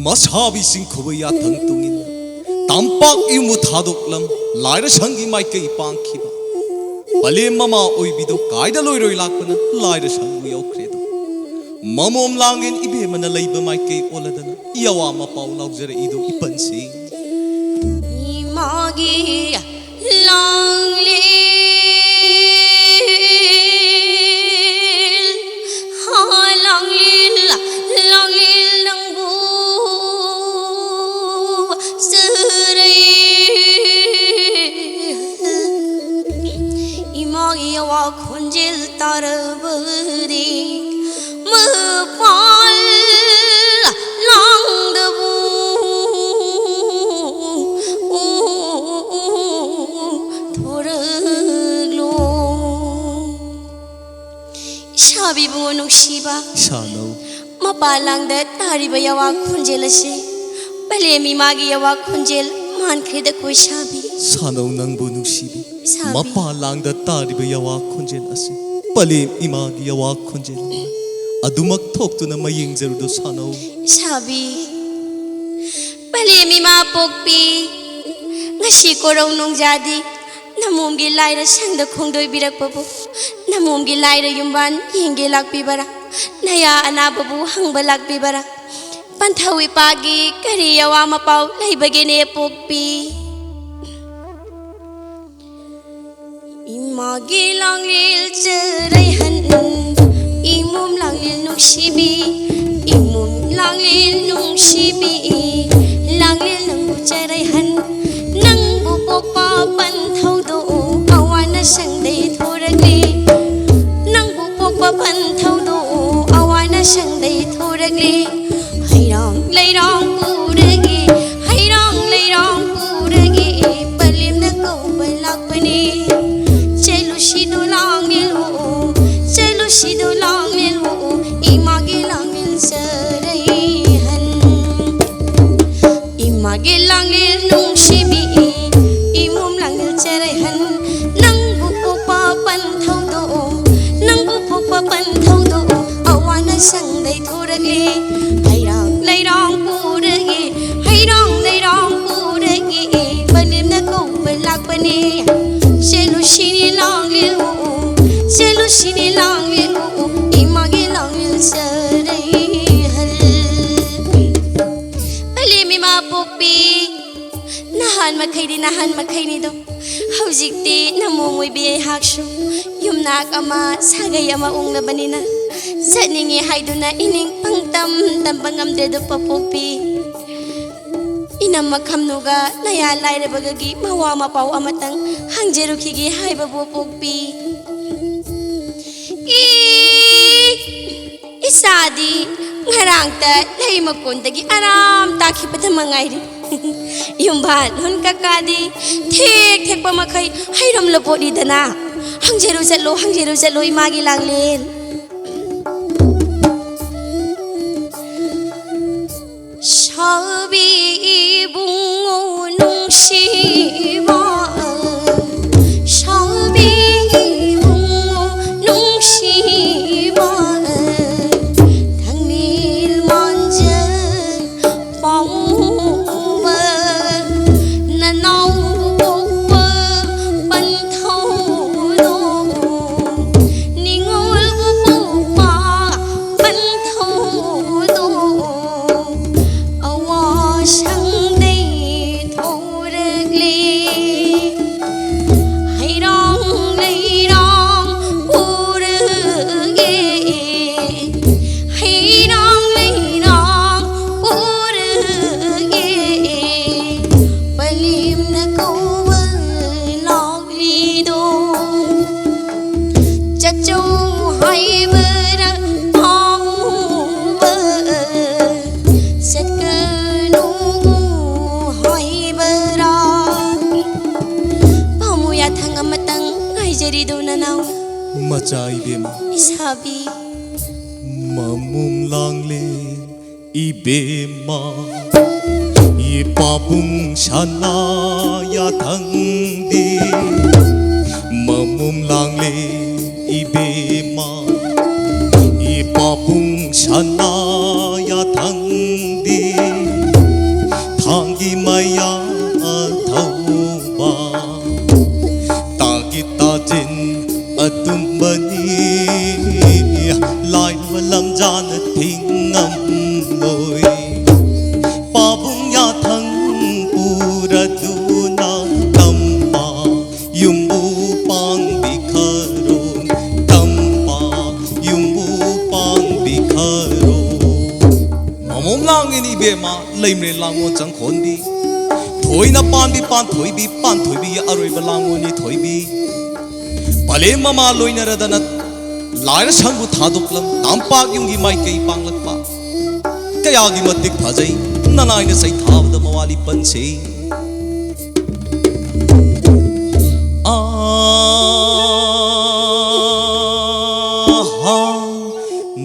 मसाबिसिंग खुबैया थंगतुंगिन तांपाक इमु थादोकलम लाइरा संगी माइकई पांखिबा पलेम ममा ओइबिदो कायदा लोइरोइ लाकपना लाइरा संगु यौख्रेदो ममोम लांगिन इबेमना लैबा माइकई ओलदना यवा मपाउ लाउजर इदो इपनसि इमागी लांगले खुंजिल तरबरी मपाल लांगदबू थोरगलो शाबिबु नुक्सिबा शानो मपालांगद तारिबा यवा खुंजिल असे बलेमी मागी यवा खुंजिल मानख्रेद कोई शाबी सानो नंगबु नुक्सिबी मपालांगद तारिबा यवा खुंजिल असे पलेम इमागी यवा खुंजिल अदुमक थोक्तुना मयिंगजरुदो सानो शाबी पलेम इमा पोकपी ngasi korong nongjadi namomgi laira sangda khongdoi birakpabu namomgi laira yumban yenge lakpibara naya anababu hangba lakpibara panthawi pagi kari yawa mapau laibagene pokpi imagi langlil cerai han imum langlil nuksibi imum langlil nuksibi langlil nang cerai han nang bupok pa panthau do awana sangdei thoragli nang bupok pa panthau do awana sangdei thoragli hairang leirang puragi hairang leirang puragi palim na ko balakpani chelu shido langil imagi langil sarai han imagi langil nung shibi imum langil sarai han nang bupok pa panthau do awana sangdai thoragli hairang leirang puragi palim na ko balakpani chelu shini langil imagi langil sarai hal palim ima pokpi nahan makhaini do haujikti namomoi be haksu yumnak ama sagai ama unglabanina satningi haiduna ining pangtam tambangamde do papokpi inam khamnuga naya lairabagagi mawa mapau amatang hangjerukhigi haiba pokpi isadi ngarangta lei makondagi aram takhibada mangairi yumban hun kakadi thek pa makhai hairam lopodi dana hangjeru chalo imagi langlel shabi bungo nungsiba shabi bungo nungsiba thangil manjan pangba nanau pokpa panthau do ningol pokpa panthau do awa sangdei thoragli hairang leirang purage hairang leirang purage palim na kawal lagli do chacho haibara pangba satkanu haibara pamuya thangamatang ngaijari do nanau मचाई बेमा isabi ममुम लांगले इबेमा ये पापुंग शाना या थंगदी ममुम लांगले इबेमा ये पापुंग शाना या थंगदी gi maya thauba tagi ta jin atumbani lai lam jan thingam loi pabung ya thang puraduna tampa yumbu pang bikharon tampa yumbu pang bikharon mamom lang ini be ma leimre lango chang khon bi thoi na pan bi pan thoi bi aroi balango ni thoi bi pale mama loina radana laira sangbu thaduklam tampak yungi mai kei panglakpa kaya gi matik phajai nanai na sai thavda mawali panse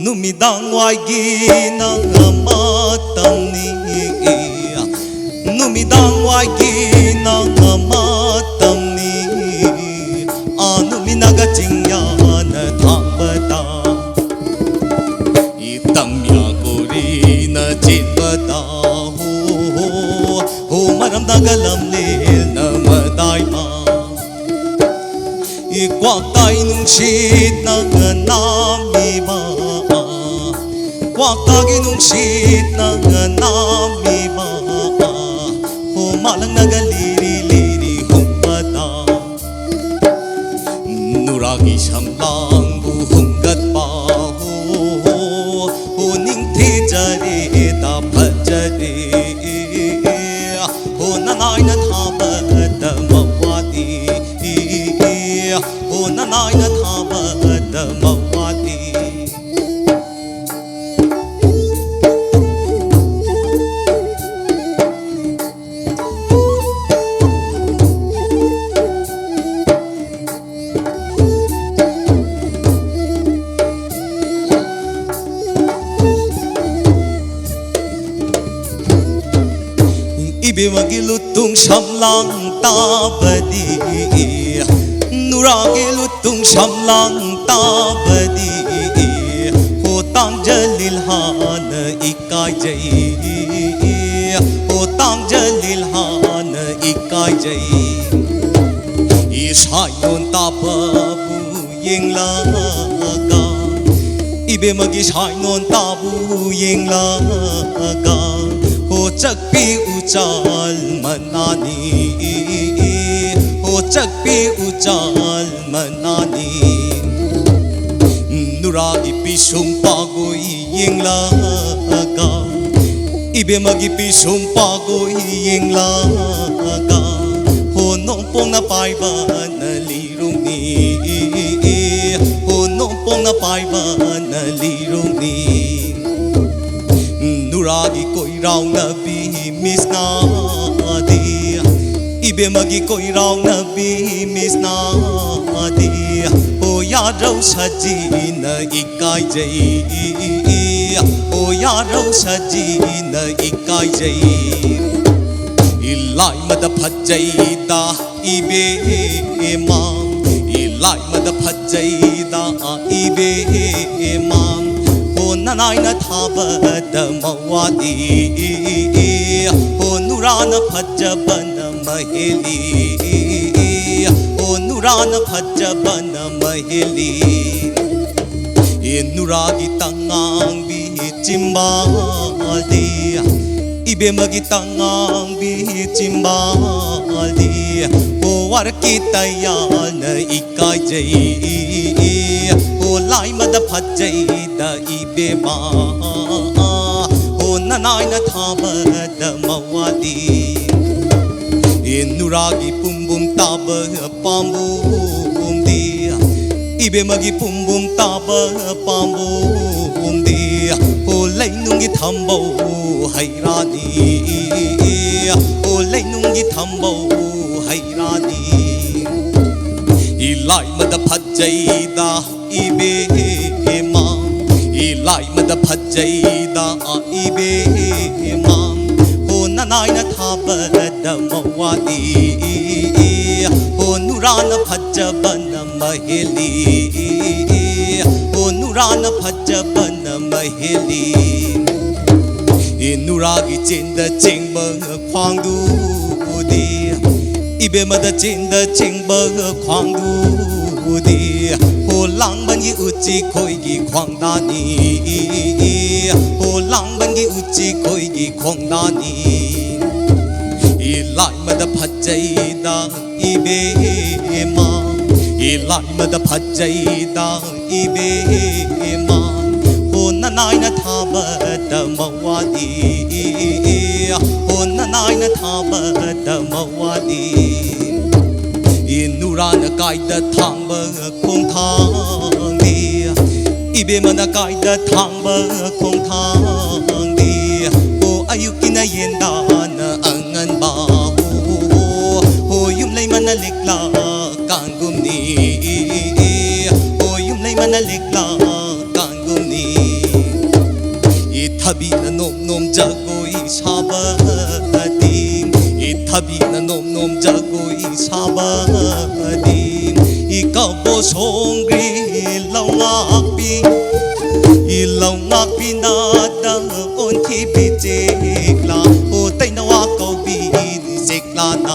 numidang wai gi na matamni numidang wai gi na matamni anuminaga chingya na thambata itamya gori na chitbata ho maram dagalam le na madai ma ikwak tai nung shit na nami ba kwak tagi nung shit na nami ba ho malang nagaliri liri humpata nuragi shamlang buhunggat pa ho ning thi jare ta bhajare ho nanai na thabat mawati ho nanai na thabat mawati ibe magi lutung shamlang tabadi nuragi lutung shamlang tabadi ho tang jalil han ikai jai ho tang jalil han ikai jai isai non tabu yeng la ga ibe magi sai non tabu yeng la ga ho chakpi uchal manani ho chakpi uchal manani nuragi pisum pagoi yengla ga ibe magi pisum pagoi yengla ga ho nompong na pai ba na lirung ni ho nompong na pai ba na lirung ni nuragi koi rao na bi mis na di ibe magi koi rao na bi mis na di o ya rau saji na ikai jai o ya rau saji na ikai jai ilai mad phajai da ibe ma ilai mad phajai da ibe ma nanai na thabat mawati ho nurana phajabana maheli ho nurana phajabana maheli nuragi tangang bi chimbali ibe magi tangang bi chimbali ho warki tayal na ikai jai ho lai mad phajai da ibe ma ho nanai na thabat mawati nuragi pumbum taba pambum dia ibe magi pumbum taba pambum dia ho lai nungi thambo hairani ho lai nungi thambo hairani ilai mad phajai da ibe ma ilai mad phajai da ibe ma ho nanai na thabat mawati ho nurana phajabana maheli ho nurana phajabana maheli Nuragi chinda chingba khwang du di Ibemada chinda chingba khwang du di Ho lang ban gi uchi khoi gi khwang da ni Ho lang ban gi uchi khoi gi khwang da ni Ilai mada phajai da ibe ma Ilai mada phajai da ibe ma Ho nanai na thaba da mawadi Ho nanai na thaba da mawadi Nurana kaida thangba khong thang di Ibe mana kaida thangba khong thang di Ho ayukina yenda na angan ba Ho yum lay mana likla kangum ni Ho yum lay mana likla kangum ni Ithabi na nom nom jagoi sabadi Ithabi na nom nom jagoi sabadi Ikabo songri lawakpi Ilawakpi na da onti bijekla O tay na wakaw bijekla na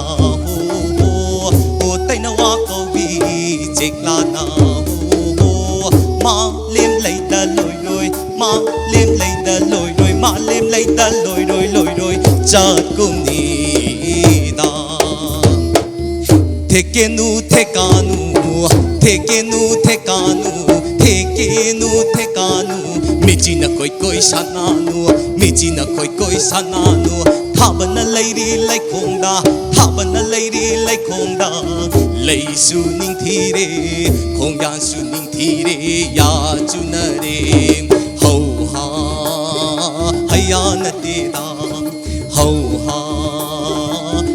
O tay na wakaw bijekla na Ma lim lay da loy loy Ma lim lay da loy loy Ma lim lay da loy loy loy loy Chat kum ni da Thekenu thekanu Thekenu thekanu Thekenu thekanu Mijina koi koi sananu Mijina koi koi sananu Thabana lairi lai khongda Thabana lairi lai khongda Lai su ning thire Khongyan su ning thire Ya chunare Ho ha Hayana tera Ho ha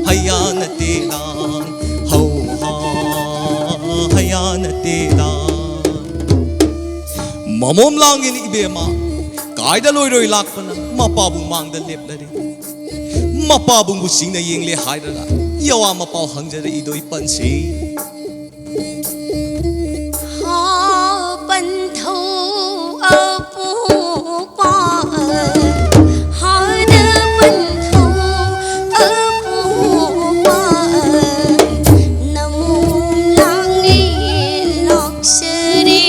Hayana tera Ho ha Hayana tera Mamom langin ibema Kaida loi roi lakpana Mapabung mangda lepdare Mapabung busing na yengle haidara Yawa mapaw hangjara idoi panse Ha bantho apu pa Ha da bantho apu pa Namum langi laksari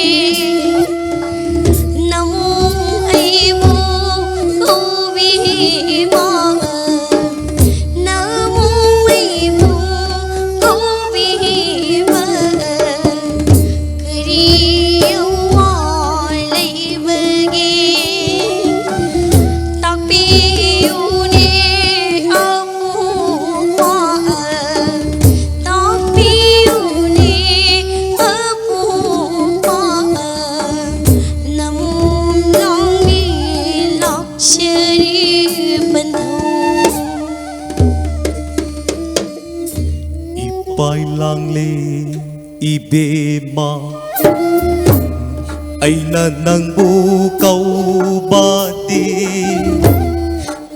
Namum aibu kovi ma Namum aibu kovi ma Kariyo walai bagi Tapi une apu pa Tapi une apu pa Namum langi lakshari bandhu Ipai lang le ibema Aina nang bukaw bati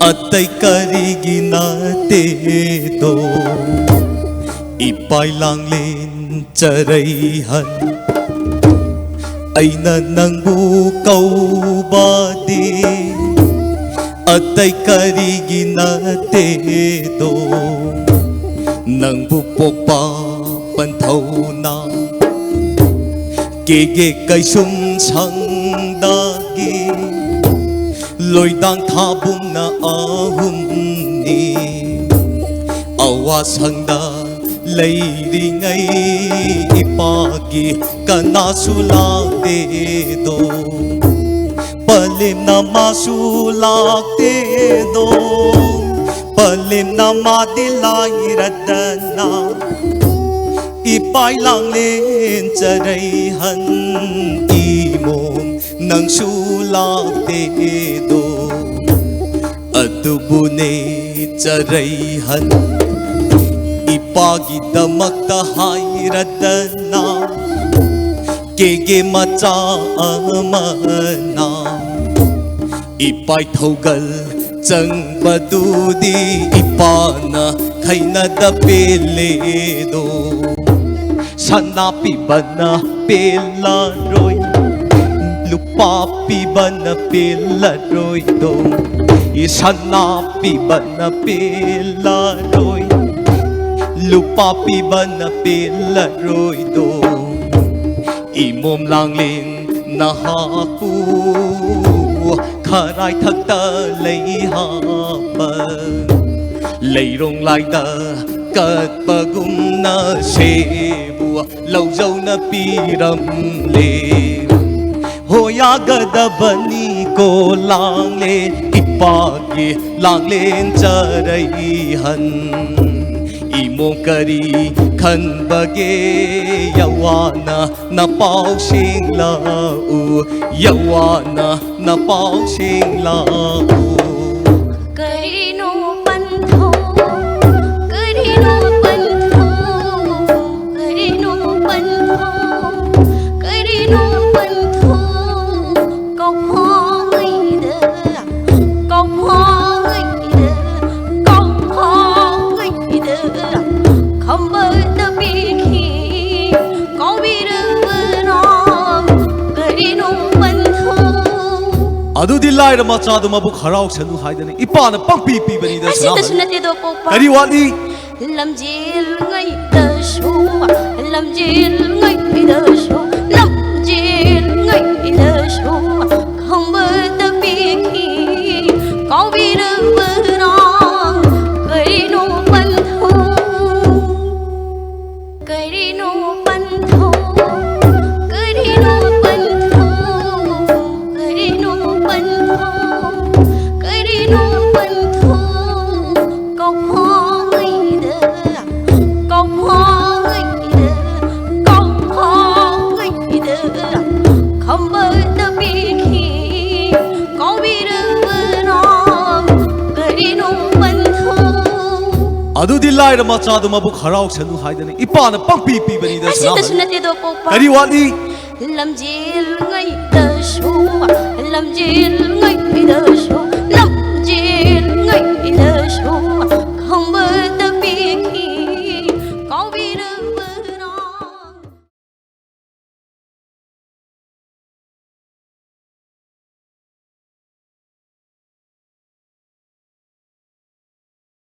Atay karigi nate do Ipai lang len charayhan Aina nang bukaw bati Atay karigi nate do Nang bupok pa pantaw na Kege kay sumsang dagi Loy dang thabong na ahum ni Awasang da layringay ipagi Kanasulag dedo Palim na masulak dedo Palim na madilay radana Ipai lang len charayhan imong nang sulak dedo Adubune charayhan Ipagi damak tahay radana Kege macha amana Ipai thogal chang badudi ipana Kaina da peledo Sanapi bana pela roy Lupapi bana pela roy do Isana pibana pilaroy Lupa pibana pilaroy do Imom langling nahapu Kharai thakta lay hapa Lay rong lai da kat pagum na sebu Lau zau na piram le Hoya gadabani ko lang len Ipagi lang len charaihan Imong kari kan bage Yawana na pao sing lau Yawana na pao sing lau Karino pantho Karino pantho Karino pantho Karino pantho Câu phong ấy đơ Câu phong ấy đơ Câu phong ấy đơ Không bơ tơ bi khi Có bi rơ non Karino pantho Adudi lai rama chadu mabu kharao chanu haidani ipana pangpi pi bani da Asita sana sunati do popa Kari wali Lam jil ngay da shu Lam jil ngay da shu Lam jil ngay da shu Không bơ ta bi khi Có bi rơ bơ non Cây nô bần thô Cây nô bần thô Cây nô bần thô Cây nô bần thô Cây nô bần thô Câu phong ấy đơ Câu phong ấy đơ Câu phong ấy đơ Không bơ ta bi khi Có bi rơ non Cây nô bần thô Adudi lai rama chadu mabu kharao chanu haidani ipana pangpi pi bani da Asita sana sunati do popa Kari wali Lam jil ngay da shu Lam jil ngay da shu Lam jil